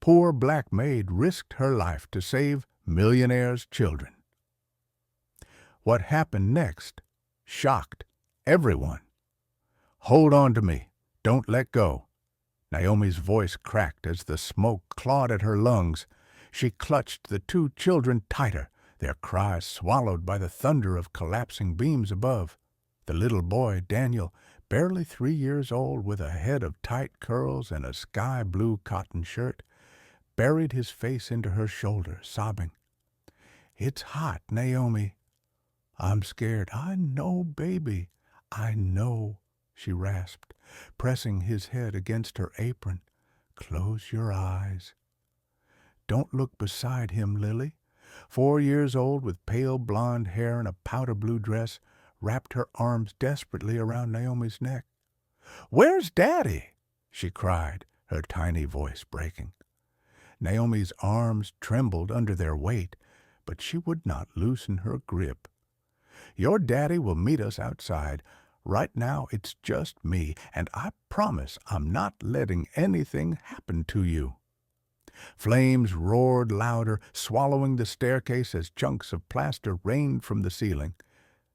poor black maid risked her life to save Millionaire's children. What happened next shocked everyone. "Hold on to me. Don't let go." Naomi's voice cracked as the smoke clawed at her lungs. She clutched the two children tighter, their cries swallowed by the thunder of collapsing beams above. The little boy, Daniel, barely 3 years old, with a head of tight curls and a sky-blue cotton shirt, buried his face into her shoulder, sobbing. "It's hot, Naomi." "I'm scared." "I know, baby. I know," she rasped, pressing his head against her apron. "Close your eyes." Don't look beside him, Lily. 4 years old, with pale blonde hair and a powder blue dress, wrapped her arms desperately around Naomi's neck. "Where's Daddy?" she cried, her tiny voice breaking. Naomi's arms trembled under their weight, but she would not loosen her grip. "Your daddy will meet us outside. Right now it's just me, and I promise I'm not letting anything happen to you." Flames roared louder, swallowing the staircase as chunks of plaster rained from the ceiling.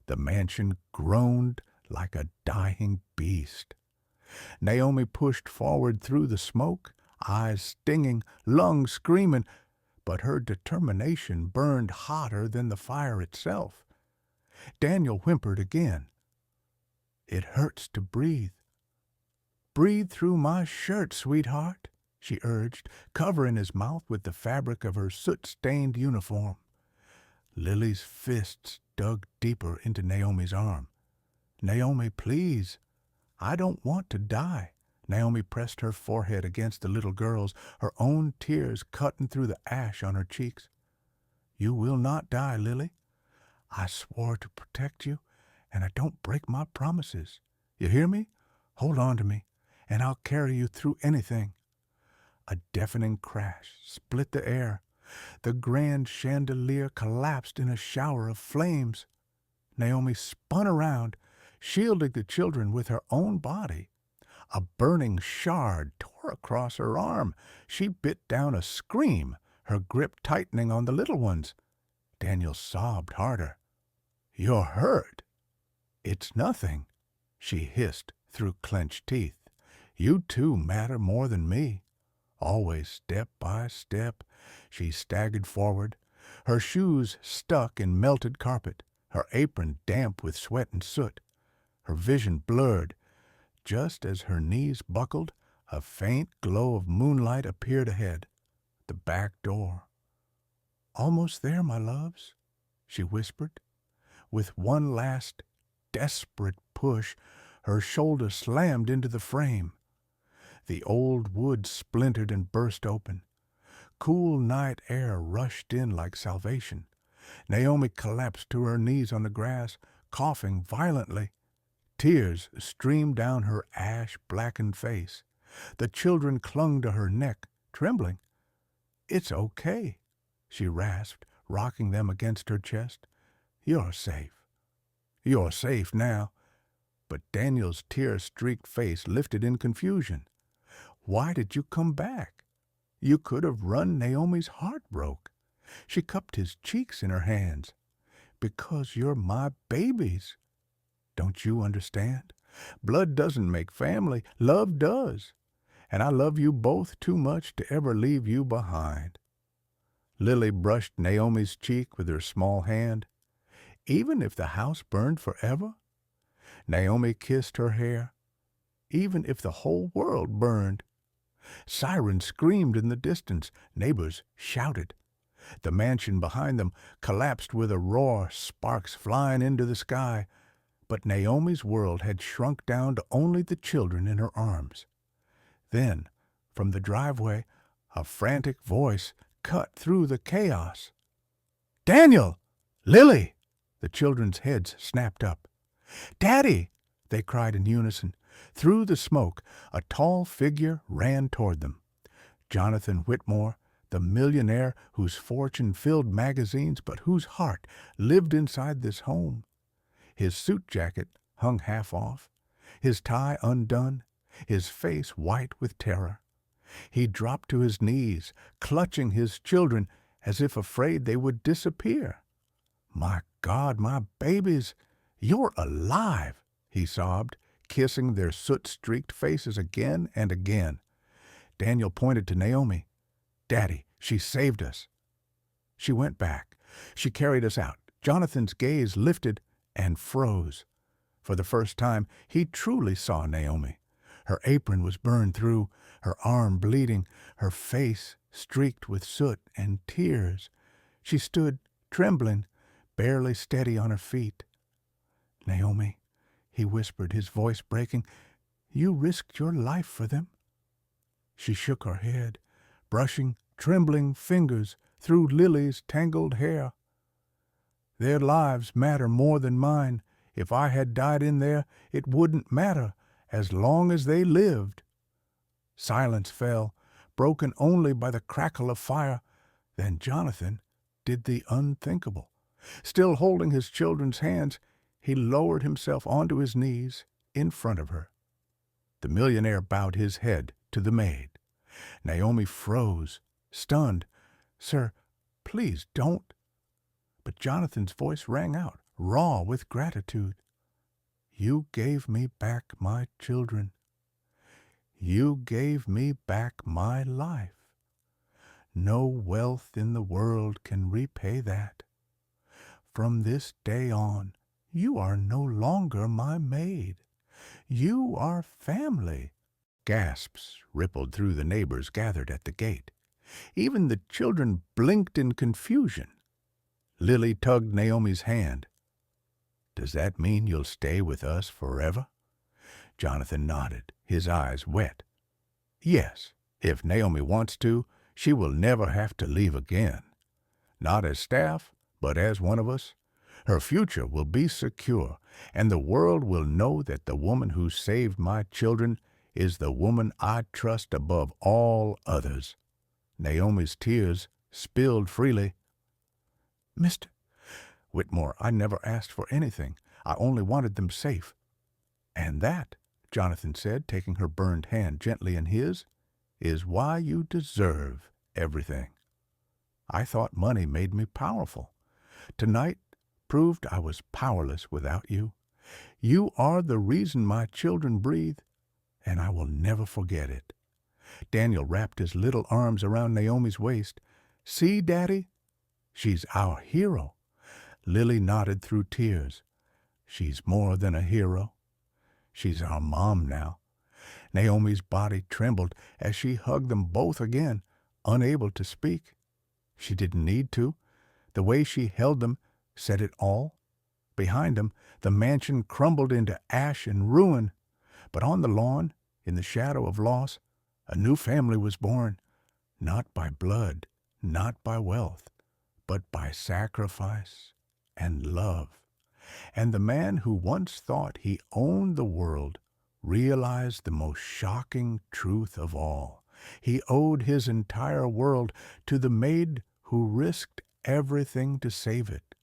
The mansion groaned like a dying beast. Naomi pushed forward through the smoke, eyes stinging, lungs screaming, but her determination burned hotter than the fire itself. Daniel whimpered again. "It hurts to breathe." "Breathe through my shirt, sweetheart," she urged, covering his mouth with the fabric of her soot-stained uniform. Lily's fists dug deeper into Naomi's arm. "Naomi, please. I don't want to die." Naomi pressed her forehead against the little girl's, her own tears cutting through the ash on her cheeks. "You will not die, Lily. I swore to protect you, and I don't break my promises. You hear me? Hold on to me, and I'll carry you through anything." A deafening crash split the air. The grand chandelier collapsed in a shower of flames. Naomi spun around, shielding the children with her own body. A burning shard tore across her arm. She bit down a scream, her grip tightening on the little ones. Daniel sobbed harder. "You're hurt." "It's nothing," she hissed through clenched teeth. "You two matter more than me." Always step by step, she staggered forward, her shoes stuck in melted carpet, her apron damp with sweat and soot, her vision blurred. Just as her knees buckled, a faint glow of moonlight appeared ahead. The back door. "Almost there, my loves," she whispered. With one last, desperate push, her shoulder slammed into the frame. The old wood splintered and burst open. Cool night air rushed in like salvation. Naomi collapsed to her knees on the grass, coughing violently. Tears streamed down her ash-blackened face. The children clung to her neck, trembling. "It's okay," she rasped, rocking them against her chest. "You're safe. You're safe now." But Daniel's tear-streaked face lifted in confusion. "Why did you come back? You could have run." Naomi's heart broke. She cupped his cheeks in her hands. "Because you're my babies. Don't you understand? Blood doesn't make family. Love does. And I love you both too much to ever leave you behind." Lily brushed Naomi's cheek with her small hand. "Even if the house burned forever?" Naomi kissed her hair. "Even if the whole world burned?" Sirens screamed in the distance. Neighbors shouted. The mansion behind them collapsed with a roar, sparks flying into the sky. But Naomi's world had shrunk down to only the children in her arms. Then, from the driveway, a frantic voice cut through the chaos. "Daniel! Lily!" The children's heads snapped up. "Daddy!" they cried in unison. Through the smoke, a tall figure ran toward them. Jonathan Whitmore, the millionaire whose fortune filled magazines but whose heart lived inside this home. His suit jacket hung half off, his tie undone, his face white with terror. He dropped to his knees, clutching his children as if afraid they would disappear. "My God, my babies, you're alive," he sobbed, kissing their soot-streaked faces again and again. Daniel pointed to Naomi. "Daddy, she saved us." She went back. She carried us out. Jonathan's gaze lifted and froze. For the first time, he truly saw Naomi. Her apron was burned through, her arm bleeding, her face streaked with soot and tears. She stood, trembling, barely steady on her feet. "Naomi," he whispered, his voice breaking, "you risked your life for them." She shook her head, brushing trembling fingers through Lily's tangled hair. "Their lives matter more than mine. If I had died in there, it wouldn't matter, as long as they lived." Silence fell, broken only by the crackle of fire. Then Jonathan did the unthinkable. Still holding his children's hands, he lowered himself onto his knees in front of her. The millionaire bowed his head to the maid. Naomi froze, stunned. "Sir, please don't." But Jonathan's voice rang out, raw with gratitude. "You gave me back my children. You gave me back my life. No wealth in the world can repay that. From this day on, you are no longer my maid. You are family." Gasps rippled through the neighbors gathered at the gate. Even the children blinked in confusion. Lily tugged Naomi's hand. "Does that mean you'll stay with us forever?" Jonathan nodded, his eyes wet. "Yes, if Naomi wants to, she will never have to leave again. Not as staff, but as one of us. Her future will be secure, and the world will know that the woman who saved my children is the woman I trust above all others." Naomi's tears spilled freely. "Mr. Whitmore, I never asked for anything. I only wanted them safe." "And that," Jonathan said, taking her burned hand gently in his, "is why you deserve everything. I thought money made me powerful. Tonight proved I was powerless without you. You are the reason my children breathe, and I will never forget it." Daniel wrapped his little arms around Naomi's waist. "See, Daddy? She's our hero." Lily nodded through tears. "She's more than a hero. She's our mom now." Naomi's body trembled as she hugged them both again, unable to speak. She didn't need to. The way she held them said it all. Behind them, the mansion crumbled into ash and ruin. But on the lawn, in the shadow of loss, a new family was born, not by blood, not by wealth, but by sacrifice and love. And the man who once thought he owned the world realized the most shocking truth of all. He owed his entire world to the maid who risked everything to save it.